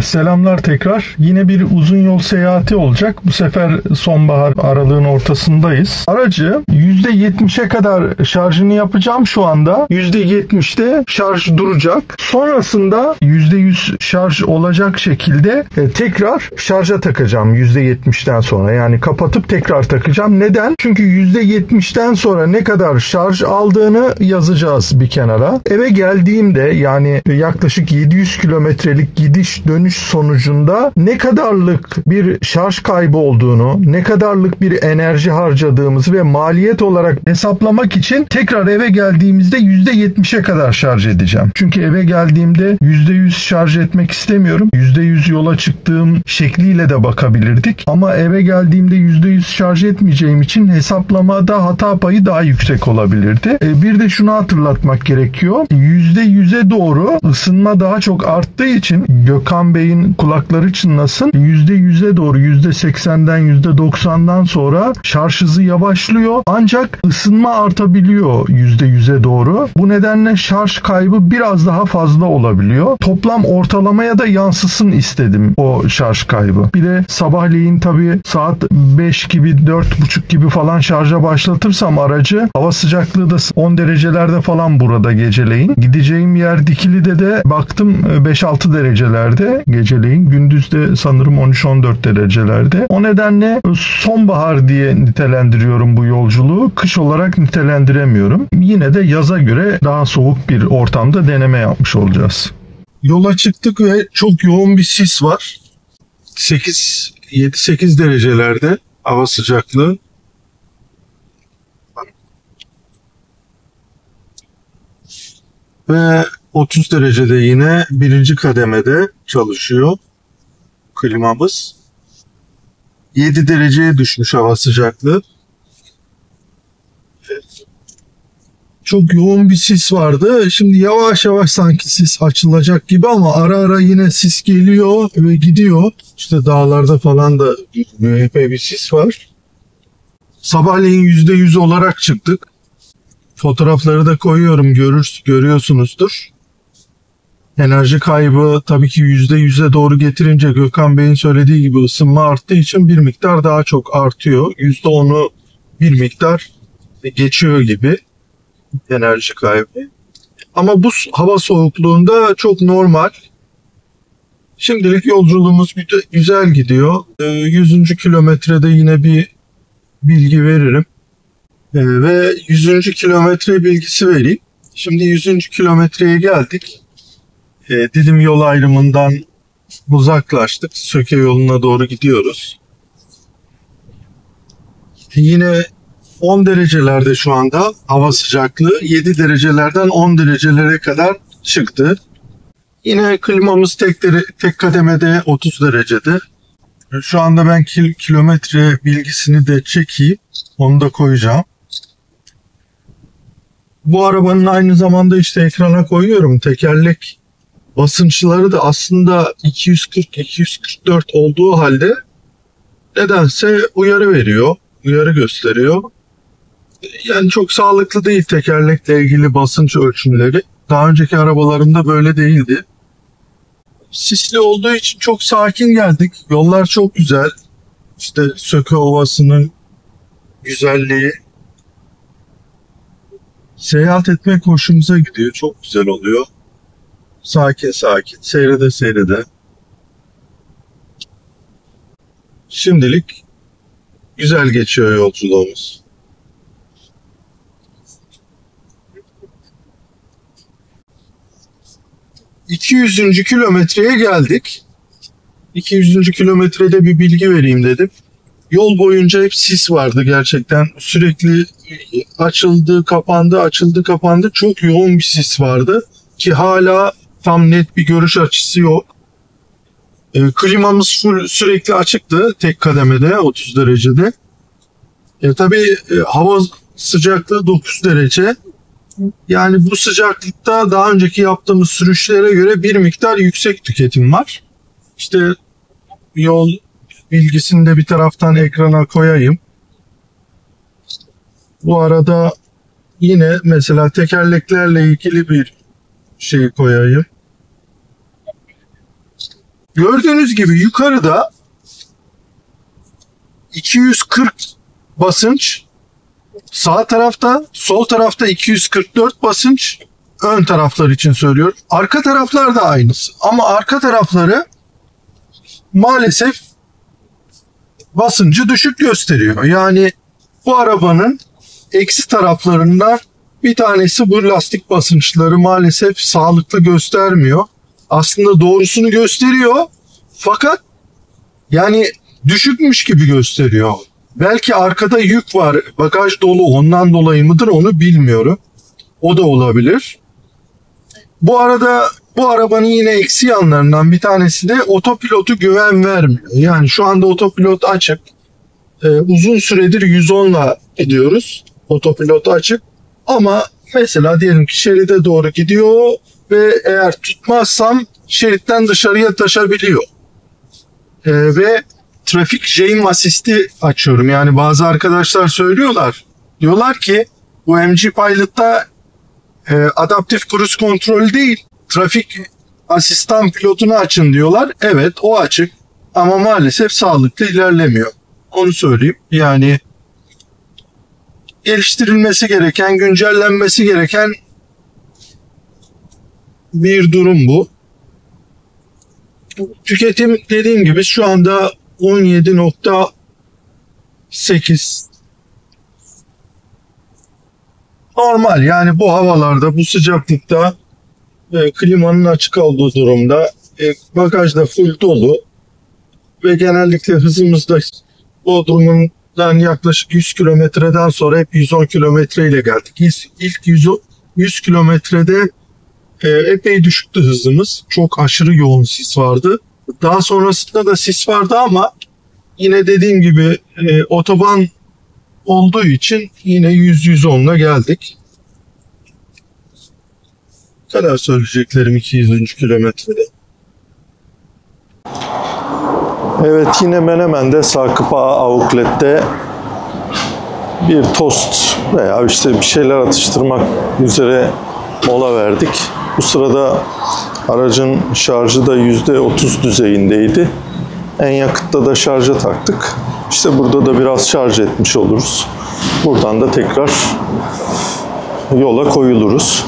Selamlar tekrar. Yine bir uzun yol seyahati olacak. Bu sefer sonbahar aralığın ortasındayız. Aracı %70'e kadar şarjını yapacağım şu anda. %70'te şarj duracak. Sonrasında %100 şarj olacak şekilde tekrar şarja takacağım %70'ten sonra. Yani kapatıp tekrar takacağım. Neden? Çünkü %70'ten sonra ne kadar şarj aldığını yazacağız bir kenara. Eve geldiğimde yani yaklaşık 700 kilometrelik gidiş dönüş sonucunda ne kadarlık bir şarj kaybı olduğunu, ne kadarlık bir enerji harcadığımızı ve maliyet olarak hesaplamak için tekrar eve geldiğimizde %70'e kadar şarj edeceğim. Çünkü eve geldiğimde %100 şarj etmek istemiyorum. %100 yola çıktığım şekliyle de bakabilirdik. Ama eve geldiğimde %100 şarj etmeyeceğim için hesaplamada hata payı daha yüksek olabilirdi. Bir de şunu hatırlatmak gerekiyor. %100'e doğru ısınma daha çok arttığı için Gökhan Bey'in kulakları çınlasın. %100'e doğru %80'den %90'dan sonra şarj hızı yavaşlıyor. Ancak ısınma artabiliyor %100'e doğru. Bu nedenle şarj kaybı biraz daha fazla olabiliyor. Toplam ortalamaya da yansısın istedim o şarj kaybı. Bir de sabahleyin tabii saat 5 gibi 4.30 gibi falan şarja başlatırsam aracı, hava sıcaklığı da 10 derecelerde falan burada geceleyin. Gideceğim yer Dikili'de de baktım 5-6 derecelerde geceleyin. Gündüzde sanırım 13-14 derecelerde. O nedenle sonbahar diye nitelendiriyorum bu yolculuğu. Kış olarak nitelendiremiyorum. Yine de yaza göre daha soğuk bir ortamda deneme yapmış olacağız. Yola çıktık ve çok yoğun bir sis var. 7-8 derecelerde hava sıcaklığı. Ve 30 derecede yine birinci kademede çalışıyor klimamız. 7 dereceye düşmüş hava sıcaklığı. Çok yoğun bir sis vardı. Şimdi yavaş yavaş sanki sis açılacak gibi ama ara ara yine sis geliyor ve gidiyor. İşte dağlarda falan da epey bir sis var. Sabahleyin %100 olarak çıktık. Fotoğrafları da koyuyorum, görüyorsunuzdur. Enerji kaybı tabii ki %100'e doğru getirince Gökhan Bey'in söylediği gibi ısınma arttığı için bir miktar daha çok artıyor. %10'u bir miktar geçiyor gibi enerji kaybı. Ama bu hava soğukluğunda çok normal. Şimdilik yolculuğumuz güzel gidiyor. 100. kilometrede yine bir bilgi veririm. Ve 100. kilometre bilgisi vereyim. Şimdi 100. kilometreye geldik. Didim yol ayrımından uzaklaştık. Söke yoluna doğru gidiyoruz. Yine 10 derecelerde şu anda hava sıcaklığı. 7 derecelerden 10 derecelere kadar çıktı. Yine klimamız tek kademede 30 derecede. Şu anda ben kilometre bilgisini de çekeyim. Onu da koyacağım. Bu arabanın aynı zamanda işte ekrana koyuyorum. Tekerlek basınçları da aslında 240-244 olduğu halde nedense uyarı veriyor. Uyarı gösteriyor. Yani çok sağlıklı değil tekerlekle ilgili basınç ölçümleri. Daha önceki arabalarımda böyle değildi. Sisli olduğu için çok sakin geldik. Yollar çok güzel. İşte Söke Ovası'nın güzelliği. Seyahat etmek hoşumuza gidiyor. Çok güzel oluyor. Sakin sakin. Seyrede seyrede. Şimdilik güzel geçiyor yolculuğumuz. ...200. kilometreye geldik. 200. kilometrede bir bilgi vereyim dedim. Yol boyunca hep sis vardı gerçekten. Sürekli açıldı, kapandı, açıldı, kapandı. Çok yoğun bir sis vardı. Ki hala tam net bir görüş açısı yok. Klimamız sürekli açıktı. Tek kademede 30 derecede. Tabii hava sıcaklığı 9 derece. Yani bu sıcaklıkta daha önceki yaptığımız sürüşlere göre bir miktar yüksek tüketim var. İşte yol bilgisini de bir taraftan ekrana koyayım. Bu arada yine mesela tekerleklerle ilgili bir şey koyayım. Gördüğünüz gibi yukarıda 240 basınç, sağ tarafta, sol tarafta 244 basınç, ön taraflar için söylüyorum. Arka taraflar da aynısı. Ama arka tarafları maalesef basıncı düşük gösteriyor. Yani bu arabanın eksi taraflarından bir tanesi bu lastik basınçları maalesef sağlıklı göstermiyor. Aslında doğrusunu gösteriyor fakat yani düşükmüş gibi gösteriyor. Belki arkada yük var, bagaj dolu, ondan dolayı mıdır onu bilmiyorum. O da olabilir. Bu arada bu arabanın yine eksi yanlarından bir tanesi de otopilotu güven vermiyor. Yani şu anda otopilot açık. Uzun süredir 110'la gidiyoruz. Otopilot açık. Ama mesela diyelim ki şeride doğru gidiyor ve eğer tutmazsam şeritten dışarıya taşabiliyor. Ve trafik jam asisti açıyorum. Yani bazı arkadaşlar söylüyorlar. Diyorlar ki bu MG Pilot'ta adaptif cruise kontrol değil, trafik asistan pilotunu açın diyorlar. Evet, o açık ama maalesef sağlıklı ilerlemiyor. Onu söyleyeyim. Yani geliştirilmesi gereken, güncellenmesi gereken bir durum bu. Tüketim dediğim gibi şu anda 17.8. Normal, yani bu havalarda, bu sıcaklıkta klimanın açık olduğu durumda bagaj da full dolu ve genellikle hızımız da Bodrum'dan yaklaşık 100 kilometreden sonra hep 110 kilometre ile geldik. İlk 100 kilometrede epey düşüktü hızımız. Çok aşırı yoğun sis vardı. Daha sonrasında da sis vardı ama yine dediğim gibi otoban olduğu için yine 100-110'la geldik. Bu kadar söyleyeceklerim 200. kilometrede. Evet, yine Menemen'de Sakıp Ağa Outlet'te bir tost veya işte bir şeyler atıştırmak üzere mola verdik. Bu sırada aracın şarjı da %30 düzeyindeydi. En yakıtta da şarja taktık. İşte burada da biraz şarj etmiş oluruz. Buradan da tekrar yola koyuluruz.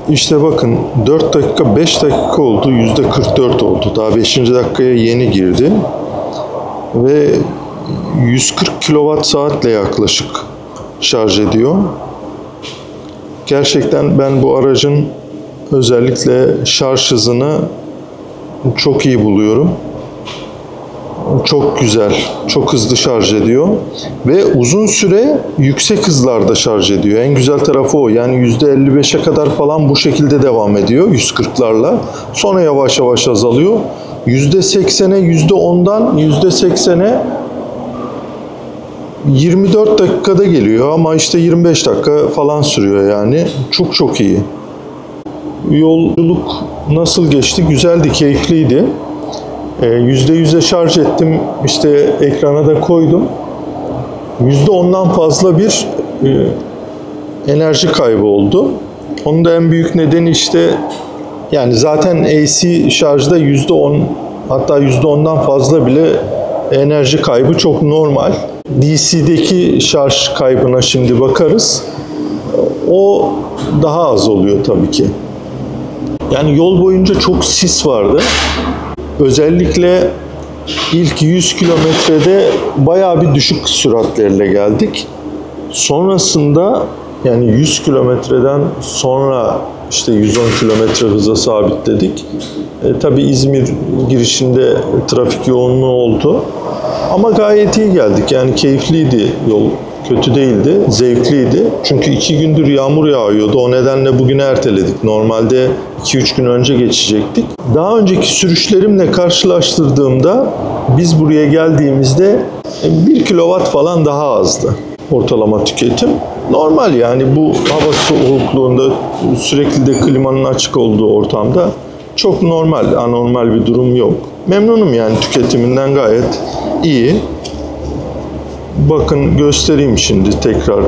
İşte bakın 4 dakika 5 dakika oldu, %44 oldu. Daha 5. dakikaya yeni girdi. Ve 140 kWh yaklaşık şarj ediyor. Gerçekten ben bu aracın özellikle şarj hızını çok iyi buluyorum. Çok güzel, çok hızlı şarj ediyor ve uzun süre yüksek hızlarda şarj ediyor. En güzel tarafı o. Yani %55'e kadar falan bu şekilde devam ediyor 140'larla. Sonra yavaş yavaş azalıyor. %80'e, %10'dan %80'e 24 dakikada geliyor ama işte 25 dakika falan sürüyor yani. Çok çok iyi. Yolculuk nasıl geçti? Güzeldi, keyifliydi. %100'e şarj ettim. İşte ekrana da koydum. %10'dan fazla bir enerji kaybı oldu. Onun da en büyük nedeni işte yani zaten AC şarjda %10 hatta %10'dan fazla bile enerji kaybı çok normal. DC'deki şarj kaybına şimdi bakarız. O daha az oluyor tabii ki. Yani yol boyunca çok sis vardı. Özellikle ilk 100 kilometrede bayağı bir düşük süratlerle geldik. Sonrasında yani 100 kilometreden sonra işte 110 kilometre hıza sabitledik. Tabii İzmir girişinde trafik yoğunluğu oldu. Ama gayet iyi geldik. Yani keyifliydi yol. Kötü değildi, zevkliydi. Çünkü 2 gündür yağmur yağıyordu. O nedenle bugünü erteledik. Normalde 2-3 gün önce geçecektik. Daha önceki sürüşlerimle karşılaştırdığımda biz buraya geldiğimizde 1 kilowatt falan daha azdı ortalama tüketim. Normal yani bu hava soğukluğunda sürekli de klimanın açık olduğu ortamda çok normal, anormal bir durum yok. Memnunum yani tüketiminden gayet iyi. Bakın göstereyim şimdi tekrar.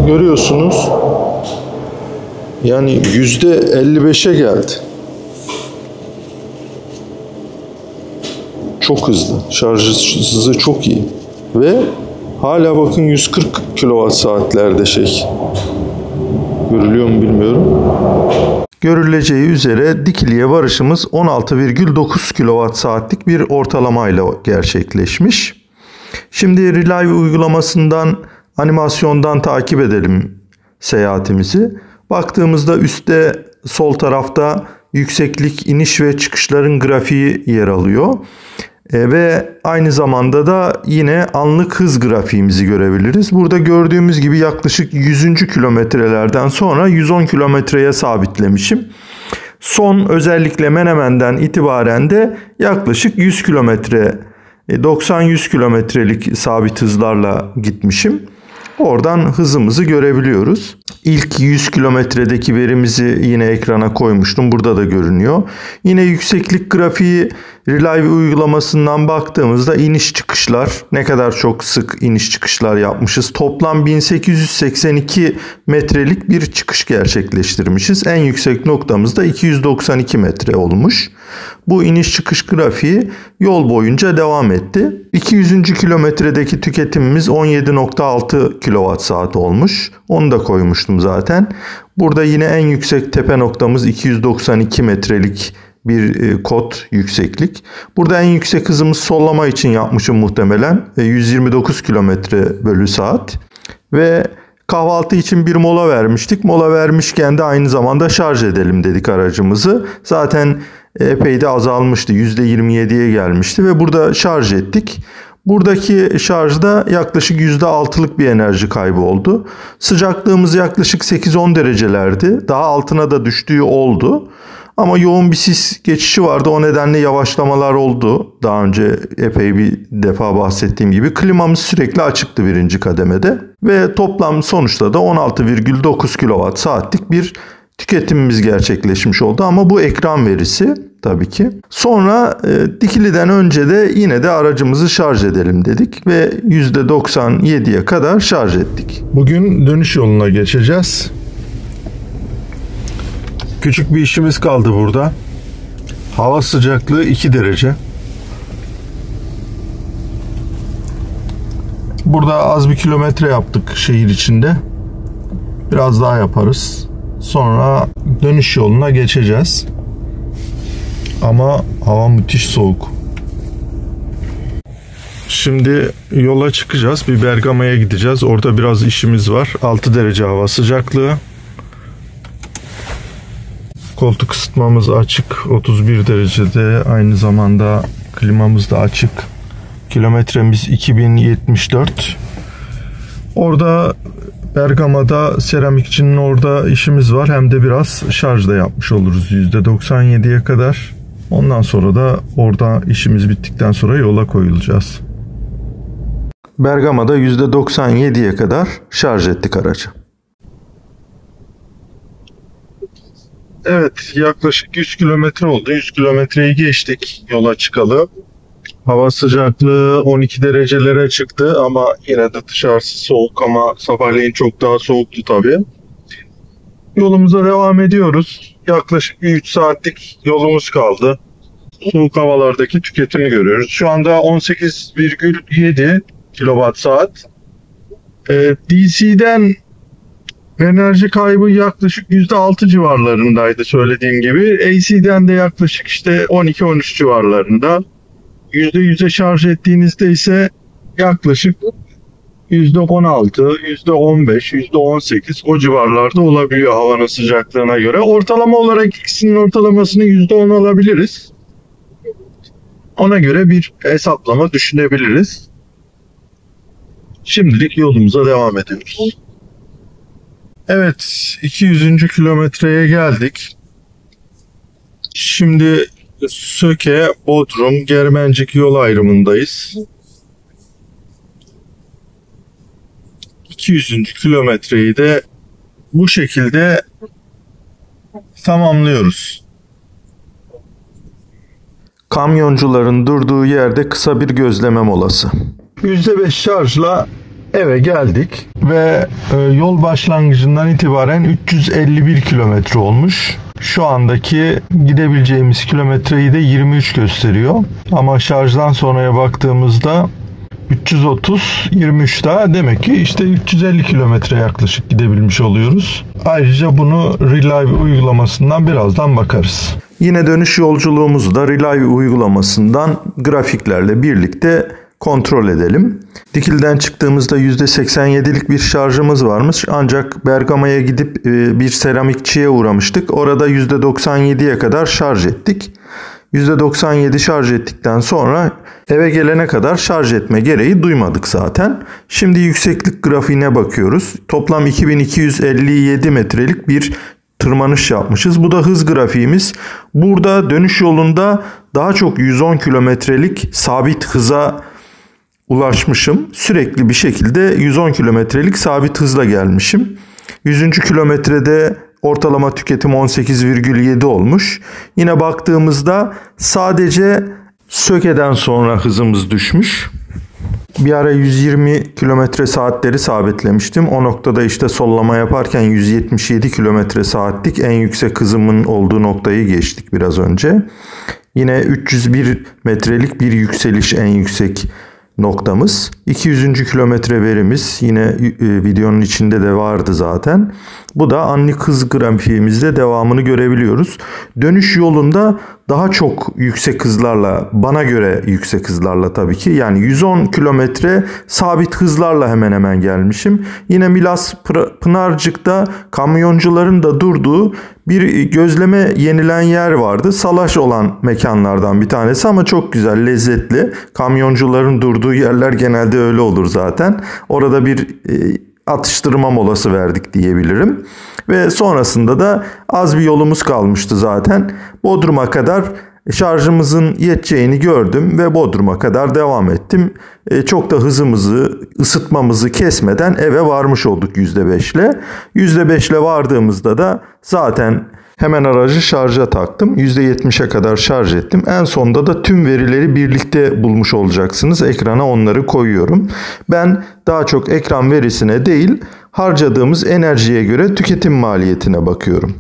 Görüyorsunuz. Yani %55'e geldi. çok hızlı. Şarj hızı çok iyi. Ve hala bakın 140 kWh görülüyor mu bilmiyorum. Görüleceği üzere Dikili'ye varışımız 16,9 kWh'lik bir ortalamayla gerçekleşmiş. Şimdi Relive uygulamasından, animasyondan takip edelim seyahatimizi. Baktığımızda üstte sol tarafta yükseklik, iniş ve çıkışların grafiği yer alıyor. Ve aynı zamanda da yine anlık hız grafiğimizi görebiliriz. Burada gördüğümüz gibi yaklaşık 100. kilometrelerden sonra 110 kilometreye sabitlemişim. Son özellikle Menemen'den itibaren de yaklaşık 100 kilometre, 90-100 kilometrelik sabit hızlarla gitmişim. Oradan hızımızı görebiliyoruz. İlk 100 kilometredeki verimizi yine ekrana koymuştum. Burada da görünüyor. Yine yükseklik grafiği Relive uygulamasından baktığımızda iniş çıkışlar, ne kadar çok sık iniş çıkışlar yapmışız. Toplam 1882 metrelik bir çıkış gerçekleştirmişiz. En yüksek noktamız da 292 metre olmuş. Bu iniş çıkış grafiği yol boyunca devam etti. 200. kilometredeki tüketimimiz 17,6 kWh olmuş. Onu da koymuştum zaten. Burada yine en yüksek tepe noktamız 292 metrelik bir kod yükseklik. Burada en yüksek hızımız sollama için yapmışım muhtemelen. 129 km/saat. Ve kahvaltı için bir mola vermiştik. Mola vermişken de aynı zamanda şarj edelim dedik aracımızı. Zaten epey de azalmıştı. %27'ye gelmişti ve burada şarj ettik. Buradaki şarjda yaklaşık %6'lık bir enerji kaybı oldu. Sıcaklığımız yaklaşık 8-10 derecelerdi. Daha altına da düştüğü oldu. Ama yoğun bir sis geçişi vardı. O nedenle yavaşlamalar oldu. Daha önce epey bir defa bahsettiğim gibi. Klimamız sürekli açıktı birinci kademede. Ve toplam sonuçta da 16,9 kWh'lik bir tüketimimiz gerçekleşmiş oldu. Ama bu ekran verisi tabii ki. Sonra Dikili'den önce de yine de aracımızı şarj edelim dedik. Ve %97'ye kadar şarj ettik. Bugün dönüş yoluna geçeceğiz. Küçük bir işimiz kaldı burada. Hava sıcaklığı 2 derece. Burada az bir kilometre yaptık şehir içinde. Biraz daha yaparız. Sonra dönüş yoluna geçeceğiz. Ama hava müthiş soğuk. Şimdi yola çıkacağız. Bir Bergama'ya gideceğiz. Orada biraz işimiz var. 6 derece hava sıcaklığı. Koltuk ısıtmamız açık. 31 derecede. Aynı zamanda klimamız da açık. Kilometremiz 2074. Orada Bergama'da seramikçinin orada işimiz var. Hem de biraz şarj da yapmış oluruz %97'ye kadar. Ondan sonra da orada işimiz bittikten sonra yola koyulacağız. Bergama'da %97'ye kadar şarj ettik aracı. Evet, yaklaşık 100 kilometre oldu. 100 kilometreyi geçtik yola çıkalı. Hava sıcaklığı 12 derecelere çıktı ama yine de dışarısı soğuk, ama sabahleyin çok daha soğuktu tabii. Yolumuza devam ediyoruz. Yaklaşık 3 saatlik yolumuz kaldı. Soğuk havalardaki tüketimi görüyoruz. Şu anda 18,7 kWh. DC'den enerji kaybı yaklaşık %6 civarlarındaydı söylediğim gibi. AC'den de yaklaşık işte 12-13 civarlarında. %100'e şarj ettiğinizde ise yaklaşık %16, %15, %18 o civarlarda olabiliyor havanın sıcaklığına göre. Ortalama olarak ikisinin ortalamasını %10 alabiliriz. Ona göre bir hesaplama düşünebiliriz. Şimdilik yolumuza devam ediyoruz. Evet, 200. kilometreye geldik. Şimdi Söke, Bodrum, Germencik yol ayrımındayız. 200. kilometreyi de bu şekilde tamamlıyoruz. Kamyoncuların durduğu yerde kısa bir gözleme molası. %5 şarjla eve geldik ve yol başlangıcından itibaren 351 kilometre olmuş. Şu andaki gidebileceğimiz kilometreyi de 23 gösteriyor. Ama şarjdan sonraya baktığımızda 330, 23 daha demek ki işte 350 kilometre yaklaşık gidebilmiş oluyoruz. Ayrıca bunu Relive uygulamasından birazdan bakarız. Yine dönüş yolculuğumuzu da Relive uygulamasından grafiklerle birlikte kontrol edelim. Dikili'den çıktığımızda %87'lik bir şarjımız varmış. Ancak Bergama'ya gidip bir seramikçiye uğramıştık. Orada %97'ye kadar şarj ettik. %97 şarj ettikten sonra eve gelene kadar şarj etme gereği duymadık zaten. Şimdi yükseklik grafiğine bakıyoruz. Toplam 2257 metrelik bir tırmanış yapmışız. Bu da hız grafiğimiz. Burada dönüş yolunda daha çok 110 kilometrelik sabit hıza ulaşmışım. Sürekli bir şekilde 110 kilometrelik sabit hızla gelmişim. 100. kilometrede ortalama tüketim 18,7 olmuş. Yine baktığımızda sadece Söke'den sonra hızımız düşmüş. Bir ara 120 kilometre saatleri sabitlemiştim. O noktada işte sollama yaparken 177 kilometre saatlik en yüksek hızımın olduğu noktayı geçtik biraz önce. Yine 301 metrelik bir yükseliş en yüksek noktamız. 200. kilometre verimiz yine videonun içinde de vardı zaten. Bu da anlık hız grafiğimizde devamını görebiliyoruz. Dönüş yolunda daha çok yüksek hızlarla, bana göre yüksek hızlarla tabii ki, yani 110 kilometre sabit hızlarla hemen hemen gelmişim. Yine Milas Pınarcık'ta kamyoncuların da durduğu bir gözleme yenilen yer vardı. Salaş olan mekanlardan bir tanesi ama çok güzel, lezzetli. Kamyoncuların durduğu yerler genelde öyle olur zaten. Orada bir atıştırma molası verdik diyebilirim. Ve sonrasında da az bir yolumuz kalmıştı zaten. Bodrum'a kadar şarjımızın yeteceğini gördüm ve Bodrum'a kadar devam ettim. Çok da hızımızı, ısıtmamızı kesmeden eve varmış olduk %5'le. %5'le vardığımızda da zaten hemen aracı şarja taktım. %70'e kadar şarj ettim. En sonda da tüm verileri birlikte bulmuş olacaksınız. Ekrana onları koyuyorum. Ben daha çok ekran verisine değil, harcadığımız enerjiye göre tüketim maliyetine bakıyorum.